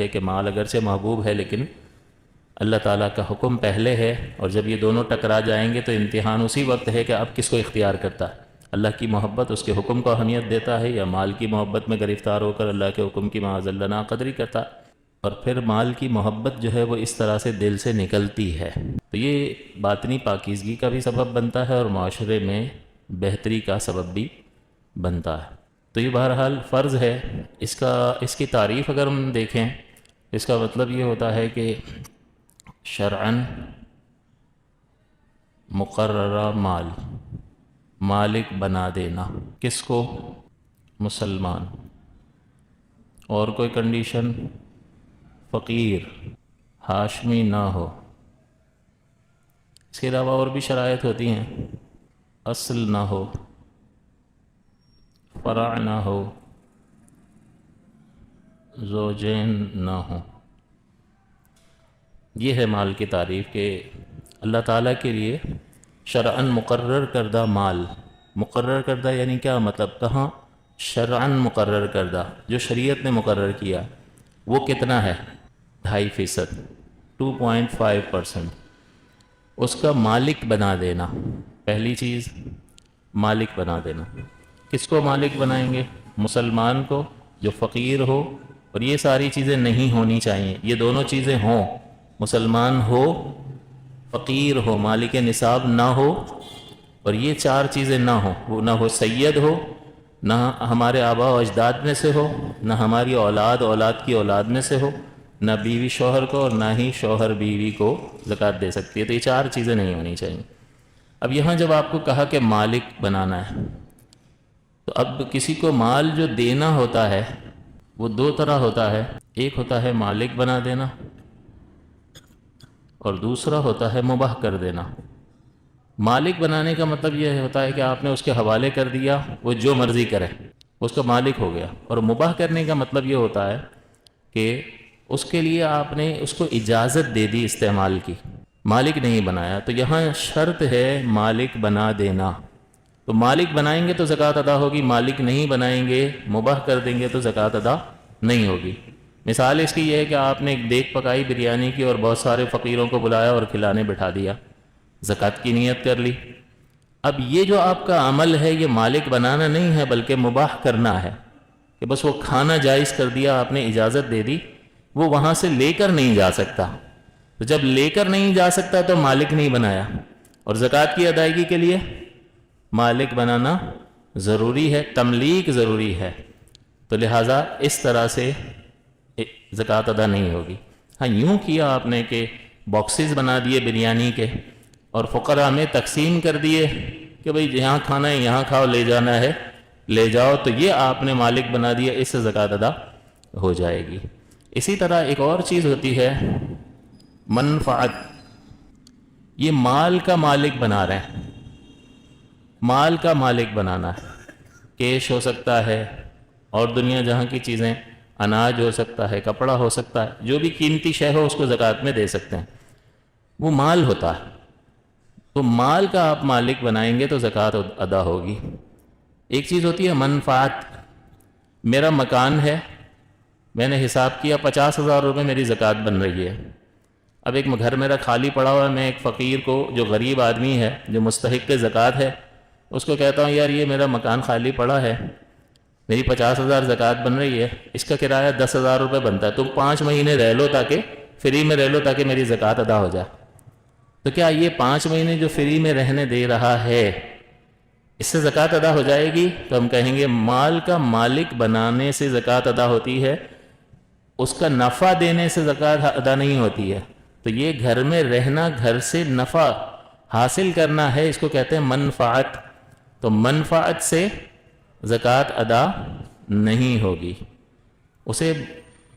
ہے کہ مال اگرچہ محبوب ہے لیکن اللہ تعالیٰ کا حکم پہلے ہے، اور جب یہ دونوں ٹکرا جائیں گے تو امتحان اسی وقت ہے کہ اب کس کو اختیار کرتا ہے، اللہ کی محبت اس کے حکم کو اہمیت دیتا ہے، یا مال کی محبت میں گرفتار ہو کر اللہ کے حکم کی معاذ اللہ ناقدری کرتا ہے۔ اور پھر مال کی محبت جو ہے وہ اس طرح سے دل سے نکلتی ہے تو یہ باطنی پاکیزگی کا بھی سبب بنتا ہے اور معاشرے میں بہتری کا سبب بھی بنتا ہے۔ تو یہ بہرحال فرض ہے۔ اس کی تعریف اگر ہم دیکھیں، اس کا مطلب یہ ہوتا ہے کہ شرعاً مقررہ مال، مالک بنا دینا کس کو؟ مسلمان۔ اور کوئی کنڈیشن؟ فقیر، ہاشمی نہ ہو۔ اس کے علاوہ اور بھی شرائط ہوتی ہیں، اصل نہ ہو، فرع نہ ہو، زوجین نہ ہو۔ یہ ہے مال کی تعریف کہ اللہ تعالیٰ کے لیے شرعاً مقرر کردہ مال، مقرر کردہ یعنی کیا مطلب؟ کہاں؟ شرعاً مقرر کردہ، جو شریعت نے مقرر کیا، وہ کتنا ہے؟ 2.5%، 2.5%۔ اس کا مالک بنا دینا، پہلی چیز مالک بنا دینا۔ کس کو مالک بنائیں گے؟ مسلمان کو جو فقیر ہو، اور یہ ساری چیزیں نہیں ہونی چاہیے، یہ دونوں چیزیں ہوں، مسلمان ہو، فقیر ہو، مالک نصاب نہ ہو، اور یہ 4 چیزیں نہ ہوں۔ وہ نہ ہو سید ہو، نہ ہمارے آباء و اجداد میں سے ہو، نہ ہماری اولاد کی اولاد میں سے ہو، نہ بیوی شوہر کو، اور نہ ہی شوہر بیوی کو زکوٰۃ دے سکتی ہے۔ تو یہ 4 چیزیں نہیں ہونی چاہیے۔ اب یہاں جب آپ کو کہا کہ مالک بنانا ہے، تو اب کسی کو مال جو دینا ہوتا ہے وہ 2 طرح ہوتا ہے، ایک ہوتا ہے مالک بنا دینا، اور دوسرا ہوتا ہے مباح کر دینا۔ مالک بنانے کا مطلب یہ ہوتا ہے کہ آپ نے اس کے حوالے کر دیا، وہ جو مرضی کرے، اس کا مالک ہو گیا۔ اور مباح کرنے کا مطلب یہ ہوتا ہے کہ اس کے لیے آپ نے اس کو اجازت دے دی استعمال کی، مالک نہیں بنایا۔ تو یہاں شرط ہے مالک بنا دینا۔ تو مالک بنائیں گے تو زکوٰۃ ادا ہوگی، مالک نہیں بنائیں گے، مباح کر دیں گے تو زکوٰۃ ادا نہیں ہوگی۔ مثال اس کی یہ ہے کہ آپ نے ایک دیگ پکائی بریانی کی اور بہت سارے فقیروں کو بلایا اور کھلانے بٹھا دیا، زکوٰۃ کی نیت کر لی۔ اب یہ جو آپ کا عمل ہے یہ مالک بنانا نہیں ہے بلکہ مباح کرنا ہے، کہ بس وہ کھانا جائز کر دیا، آپ نے اجازت دے دی، وہ وہاں سے لے کر نہیں جا سکتا۔ تو جب لے کر نہیں جا سکتا تو مالک نہیں بنایا، اور زکوٰۃ کی ادائیگی کے لیے مالک بنانا ضروری ہے، تملیک ضروری ہے۔ تو لہٰذا اس طرح سے زکوٰۃ ادا نہیں ہوگی۔ ہاں یوں کیا آپ نے کہ باکسز بنا دیے بریانی کے اور فقراء میں تقسیم کر دیے کہ بھئی یہاں کھانا ہے یہاں کھاؤ، لے جانا ہے لے جاؤ، تو یہ آپ نے مالک بنا دیا، اس سے زکوٰۃ ادا ہو جائے گی۔ اسی طرح ایک اور چیز ہوتی ہے منفعت، یہ مال کا مالک بنا رہے ہیں، مال کا مالک بنانا ہے، کیش ہو سکتا ہے اور دنیا جہاں کی چیزیں، اناج ہو سکتا ہے، کپڑا ہو سکتا ہے، جو بھی قیمتی شے ہو اس کو زکوٰۃ میں دے سکتے ہیں، وہ مال ہوتا ہے۔ تو مال کا آپ مالک بنائیں گے تو زکوٰۃ ادا ہوگی۔ ایک چیز ہوتی ہے منفعت، میرا مکان ہے، میں نے حساب کیا 50,000 روپے میری زکوٰۃ بن رہی ہے۔ اب ایک گھر میرا خالی پڑا ہوا ہے، میں ایک فقیر کو جو غریب آدمی ہے جو مستحق زکوٰۃ ہے اس کو کہتا ہوں یار یہ میرا مکان خالی پڑا ہے، میری 50,000 زکوٰۃ بن رہی ہے، اس کا کرایہ 10,000 روپے بنتا ہے، تم 5 مہینے رہ لو، تاکہ فری میں رہ لو تاکہ میری زکوٰۃ ادا ہو جائے۔ تو کیا یہ 5 مہینے جو فری میں رہنے دے رہا ہے اس سے زکوٰۃ ادا ہو جائے گی؟ تو ہم کہیں گے مال کا مالک بنانے سے زکوٰۃ ادا ہوتی ہے، اس کا نفع دینے سے زکوٰۃ ادا نہیں ہوتی ہے۔ تو یہ گھر میں رہنا، گھر سے نفع حاصل کرنا ہے، اس کو کہتے ہیں منفعت۔ تو منفعت سے زکوٰۃ ادا نہیں ہوگی، اسے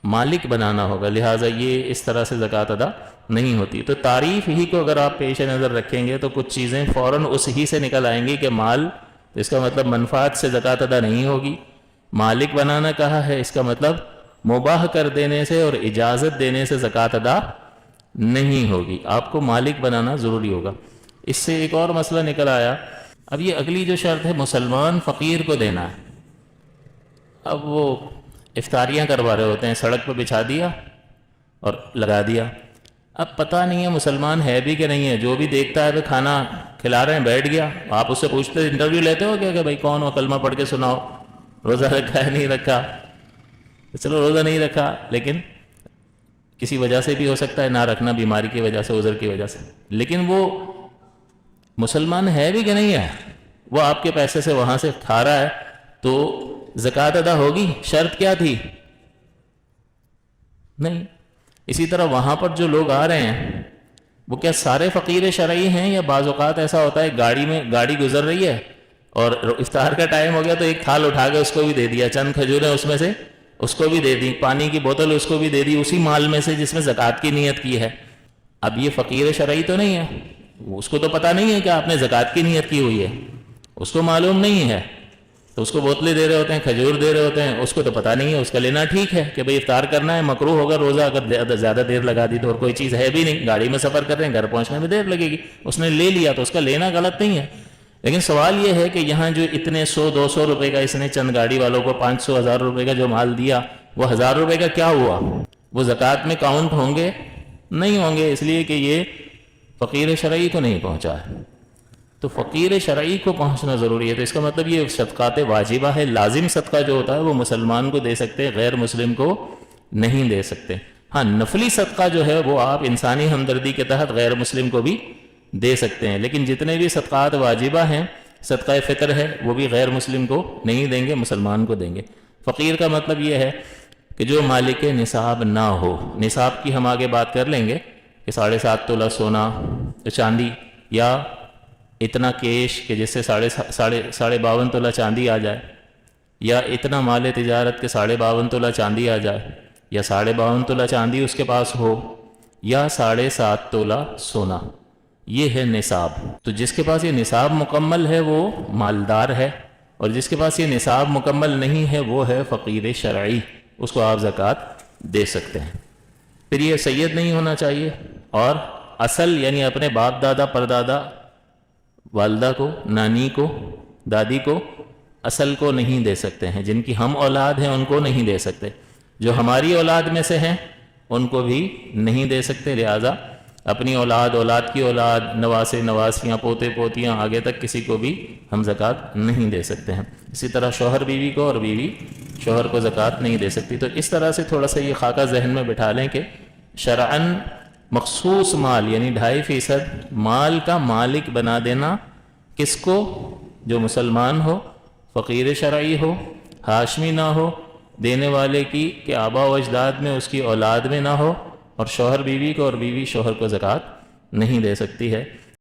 مالک بنانا ہوگا، لہٰذا یہ اس طرح سے زکوٰۃ ادا نہیں ہوتی۔ تو تعریف ہی کو اگر آپ پیش نظر رکھیں گے تو کچھ چیزیں فوراً اس ہی سے نکل آئیں گی کہ مال، اس کا مطلب منفعت سے زکوٰۃ ادا نہیں ہوگی۔ مالک بنانا کہا ہے، اس کا مطلب مباح کر دینے سے اور اجازت دینے سے زکوٰۃ ادا نہیں ہوگی، آپ کو مالک بنانا ضروری ہوگا۔ اس سے ایک اور مسئلہ نکل آیا، اب یہ اگلی جو شرط ہے مسلمان فقیر کو دینا ہے۔ اب وہ افطاریاں کروا رہے ہوتے ہیں، سڑک پہ بچھا دیا اور لگا دیا. اب پتہ نہیں ہے مسلمان ہے بھی کہ نہیں ہے, جو بھی دیکھتا ہے کہ کھانا کھلا رہے ہیں بیٹھ گیا, آپ اس سے پوچھتے انٹرویو لیتے ہو کیا کہ بھائی کون ہو, کلمہ پڑھ کے سناؤ, روزہ رکھا ہے نہیں رکھا. چلو روزہ نہیں رکھا, لیکن کسی وجہ سے بھی ہو سکتا ہے نہ رکھنا, بیماری کی وجہ سے, عذر کی وجہ سے, لیکن وہ مسلمان ہے بھی کہ نہیں ہے, وہ آپ کے پیسے سے وہاں سے کھا رہا ہے, تو زکوٰۃ ادا ہوگی؟ شرط کیا تھی؟ نہیں. اسی طرح وہاں پر جو لوگ آ رہے ہیں وہ کیا سارے فقیر شرعی ہیں, یا بعض اوقات ایسا ہوتا ہے گاڑی گزر رہی ہے اور افطار کا ٹائم ہو گیا تو ایک تھال اٹھا کے اس کو بھی دے دیا, چند کھجوریں اس میں سے اس کو بھی دے دی, پانی کی بوتل اس کو بھی دے دی, اسی مال میں سے جس میں زکوٰۃ کی نیت کی ہے. اب یہ فقیر شرعی تو نہیں ہے, اس کو تو پتہ نہیں ہے کہ آپ نے زکوٰۃ کی نیت کی ہوئی ہے, اس کو معلوم نہیں ہے, تو اس کو بوتلیں دے رہے ہوتے ہیں, کھجور دے رہے ہوتے ہیں, اس کو تو پتہ نہیں ہے. اس کا لینا ٹھیک ہے کہ بھئی افطار کرنا ہے, مکروہ ہوگا روزہ اگر زیادہ دیر لگا دی تو, اور کوئی چیز ہے بھی نہیں, گاڑی میں سفر کر رہے ہیں, گھر پہنچنے میں دیر لگے گی, اس نے لے لیا تو اس کا لینا غلط نہیں ہے. لیکن سوال یہ ہے کہ یہاں جو اتنے 100-200 روپے کا اس نے چند گاڑی والوں کو 500-1000 روپے کا جو مال دیا, وہ 1000 روپے کا کیا ہوا؟ وہ زکوٰۃ میں کاؤنٹ ہوں گے؟ نہیں ہوں گے, اس لیے کہ یہ فقیر شرعی کو نہیں پہنچا ہے. تو فقیر شرعی کو پہنچنا ضروری ہے. تو اس کا مطلب یہ صدقات واجبہ ہے, لازم صدقہ جو ہوتا ہے وہ مسلمان کو دے سکتے, غیر مسلم کو نہیں دے سکتے. ہاں نفلی صدقہ جو ہے وہ آپ انسانی ہمدردی کے تحت غیر مسلم کو بھی دے سکتے ہیں, لیکن جتنے بھی صدقات واجبہ ہیں, صدقہ فطر ہے, وہ بھی غیر مسلم کو نہیں دیں گے, مسلمان کو دیں گے. فقیر کا مطلب یہ ہے کہ جو مالک نصاب نہ ہو. نصاب کی ہم آگے بات کر لیں گے کہ 7.5 تولہ سونا چاندی, یا اتنا کیش کہ جس سے 52.5 تولہ چاندی آ جائے, یا اتنا مال تجارت کے 52.5 تولہ چاندی آ جائے, یا 52.5 تولہ چاندی اس کے پاس ہو, یا 7.5 تولہ سونا, یہ ہے نصاب. تو جس کے پاس یہ نصاب مکمل ہے وہ مالدار ہے, اور جس کے پاس یہ نصاب مکمل نہیں ہے وہ ہے فقیر شرعی, اس کو آپ زکوٰۃ دے سکتے ہیں. پھر یہ سید نہیں ہونا چاہیے, اور اصل یعنی اپنے باپ دادا پردادا, والدہ کو, نانی کو, دادی کو, اصل کو نہیں دے سکتے ہیں. جن کی ہم اولاد ہیں ان کو نہیں دے سکتے, جو ہماری اولاد میں سے ہیں ان کو بھی نہیں دے سکتے. لہذا اپنی اولاد, اولاد کی اولاد, نواسے نواسیاں, پوتے پوتیاں, آگے تک کسی کو بھی ہم زکوٰۃ نہیں دے سکتے ہیں. اسی طرح شوہر بیوی کو, اور بیوی شوہر کو زکوٰۃ نہیں دے سکتی. تو اس طرح سے تھوڑا سا یہ خاکہ ذہن میں بٹھا لیں کہ شرعاً مخصوص مال یعنی 2.5% مال کا مالک بنا دینا کس کو؟ جو مسلمان ہو, فقیر شرعی ہو, ہاشمی نہ ہو, دینے والے کی کہ آبا و اجداد میں اس کی اولاد میں نہ ہو, اور شوہر بیوی کو اور بیوی شوہر کو زکوٰۃ نہیں دے سکتی ہے.